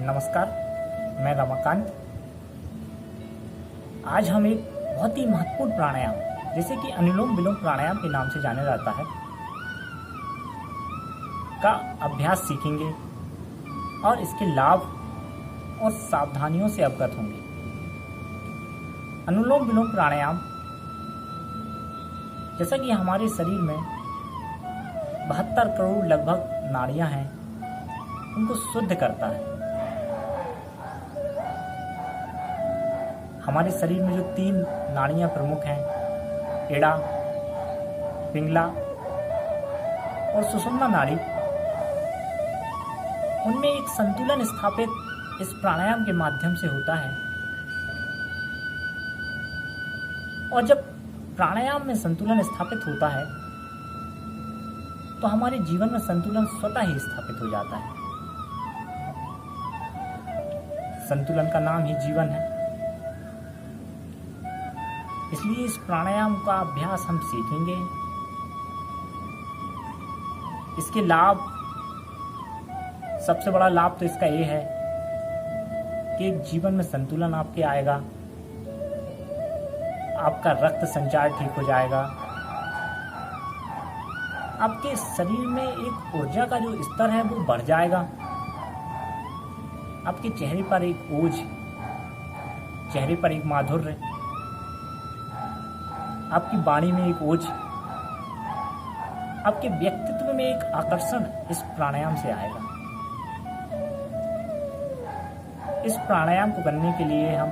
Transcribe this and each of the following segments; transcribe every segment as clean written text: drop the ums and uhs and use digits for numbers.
नमस्कार, मैं रमाकांत। आज हम एक बहुत ही महत्वपूर्ण प्राणायाम, जैसे कि अनुलोम विलोम प्राणायाम के नाम से जाना जाता है, का अभ्यास सीखेंगे और इसके लाभ और सावधानियों से अवगत होंगे। अनुलोम विलोम प्राणायाम, जैसा कि हमारे शरीर में 72 करोड़ लगभग नाड़ियां हैं, उनको शुद्ध करता है। हमारे शरीर में जो 3 नाड़ियां प्रमुख हैं, एड़ा, पिंगला और सुषुम्ना नाड़ी, उनमें एक संतुलन स्थापित इस प्राणायाम के माध्यम से होता है। और जब प्राणायाम में संतुलन स्थापित होता है तो हमारे जीवन में संतुलन स्वतः ही स्थापित हो जाता है। संतुलन का नाम ही जीवन है। इसलिए इस प्राणायाम का अभ्यास हम सीखेंगे। इसके लाभ, सबसे बड़ा लाभ तो इसका ये है कि जीवन में संतुलन आपके आएगा, आपका रक्त संचार ठीक हो जाएगा, आपके शरीर में एक ऊर्जा का जो स्तर है वो बढ़ जाएगा, आपके चेहरे पर एक ओज, चेहरे पर एक माधुर्य, आपकी वाणी में एक ओज, आपके व्यक्तित्व में एक आकर्षण इस प्राणायाम से आएगा। इस प्राणायाम को करने के लिए हम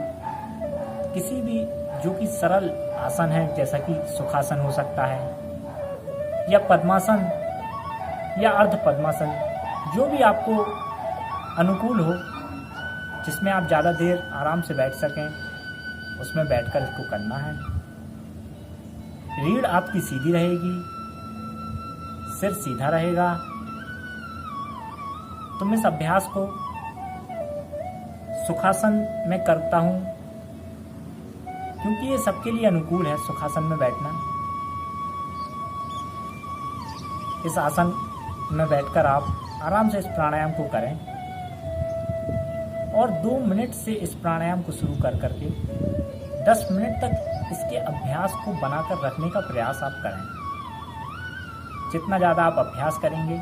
किसी भी जो कि सरल आसन है, जैसा कि सुखासन हो सकता है या पद्मासन या अर्ध पद्मासन, जो भी आपको अनुकूल हो, जिसमें आप ज़्यादा देर आराम से बैठ सकें, उसमें बैठकर इसको करना है। रीढ़ आपकी सीधी रहेगी, सिर सीधा रहेगा। तो मैं इस अभ्यास को सुखासन में करता हूं, क्योंकि ये सबके लिए अनुकूल है सुखासन में बैठना। इस आसन में बैठकर आप आराम से इस प्राणायाम को करें और 2 मिनट से इस प्राणायाम को शुरू कर करके 10 मिनट तक इसके अभ्यास को बनाकर रखने का प्रयास आप करें। जितना ज़्यादा आप अभ्यास करेंगे,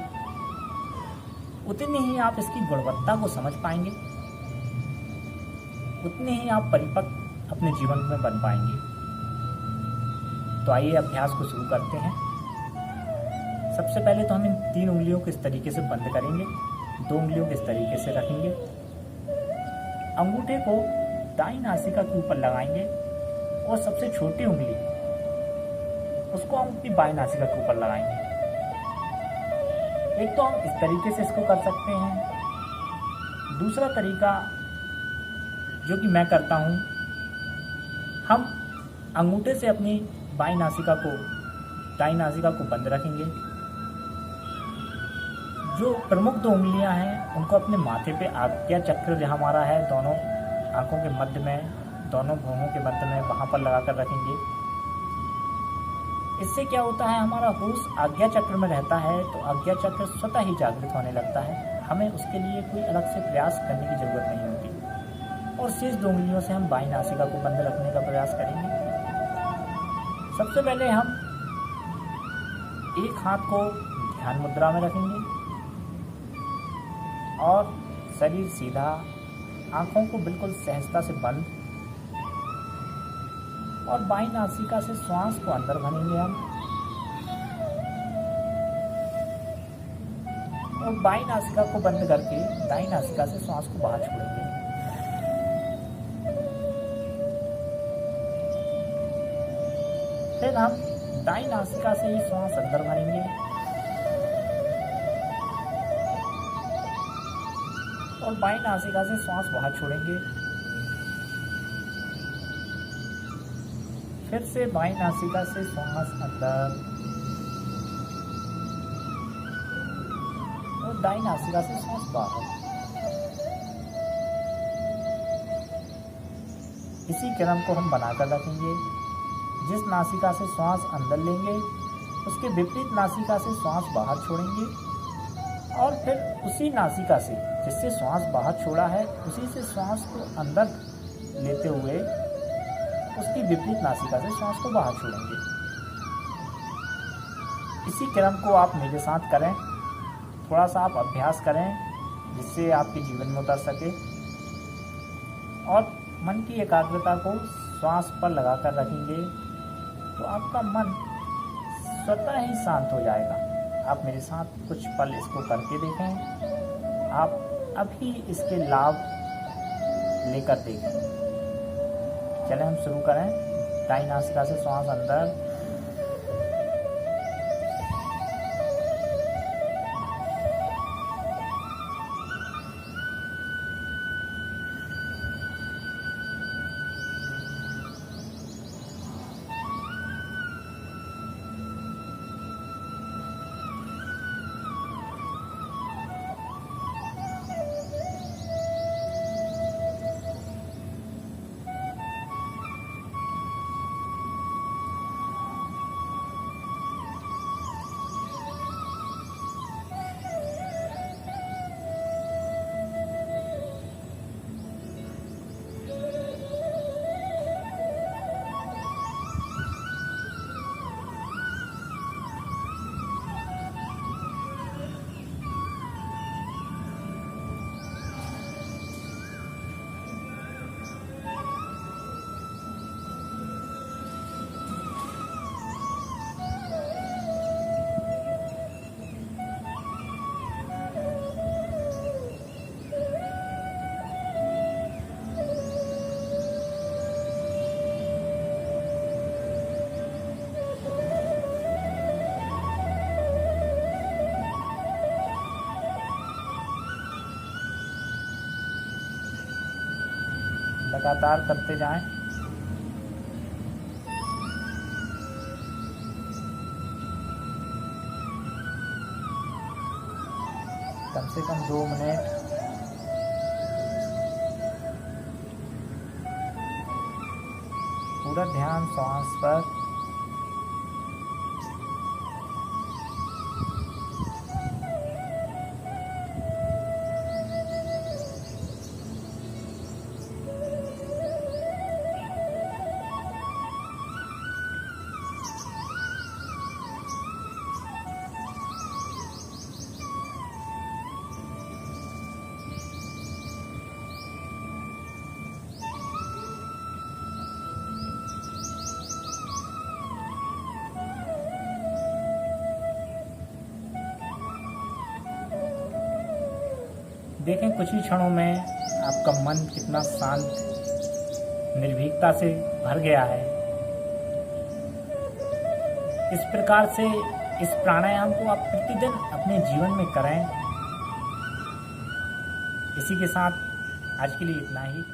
उतनी ही आप इसकी गुणवत्ता को समझ पाएंगे, उतने ही आप परिपक्व अपने जीवन में बन पाएंगे। तो आइए अभ्यास को शुरू करते हैं। सबसे पहले तो हम इन 3 उंगलियों को इस तरीके से बंद करेंगे, 2 उंगलियों को इस तरीके से रखेंगे, अंगूठे को दाईं नासिका के ऊपर लगाएंगे और सबसे छोटी उंगली उसको हम अपनी बाईं नासिका के ऊपर लगाएंगे। एक तो हम इस तरीके से इसको कर सकते हैं। दूसरा तरीका जो कि मैं करता हूं, हम अंगूठे से अपनी बाईं नासिका को, दाईं नासिका को बंद रखेंगे। जो प्रमुख 2 उंगलियां हैं उनको अपने माथे पे, आज्ञा चक्र जहां हमारा है, दोनों आंखों के मध्य में, दोनों भौहों के मध्य में, वहां पर लगाकर रखेंगे। इससे क्या होता है, हमारा होश आज्ञा चक्र में रहता है, तो आज्ञा चक्र स्वतः ही जागृत होने लगता है। हमें उसके लिए कोई अलग से प्रयास करने की जरूरत नहीं होती। और शेष 2 उंगलियों से हम बाईं नासिका को बंद रखने का प्रयास करेंगे। सबसे पहले हम एक हाथ को ध्यान मुद्रा में रखेंगे और शरीर सीधा, आंखों को बिल्कुल सहजता से बंद, और बाईं नासिका से श्वास को अंदर भरेंगे हम, और बाईं नासिका को बंद करके दाईं नासिका से श्वास को बाहर छोड़ेंगे। फिर हम दाईं नासिका से ही श्वास अंदर भरेंगे और बाईं नासिका से श्वास बाहर छोड़ेंगे। फिर से बाईं नासिका से श्वास अंदर और दाईं नासिका से श्वास बाहर। इसी क्रम को हम बनाकर रखेंगे। जिस नासिका से श्वास अंदर लेंगे, उसके विपरीत नासिका से श्वास बाहर छोड़ेंगे और फिर उसी नासिका से जिससे श्वास बाहर छोड़ा है उसी से श्वास को अंदर लेते हुए उसकी विपरीत नासिका से श्वास को बाहर छोड़ेंगे। इसी क्रम को आप मेरे साथ करें, थोड़ा सा आप अभ्यास करें जिससे आपके जीवन में उतर सके, और मन की एकाग्रता को श्वास पर लगाकर रखेंगे तो आपका मन स्वतः ही शांत हो जाएगा। आप मेरे साथ कुछ पल इसको करके देखें, आप अभी इसके लाभ लेकर देखें। चलें हम शुरू करें। दाईं नासिका से श्वास अंदर, लगातार करते जाएं। कम से कम 2 मिनट। पूरा ध्यान श्वास पर। देखें कुछ ही क्षणों में आपका मन कितना शांत, निर्भीकता से भर गया है। इस प्रकार से इस प्राणायाम को आप प्रतिदिन अपने जीवन में करें। इसी के साथ आज के लिए इतना ही।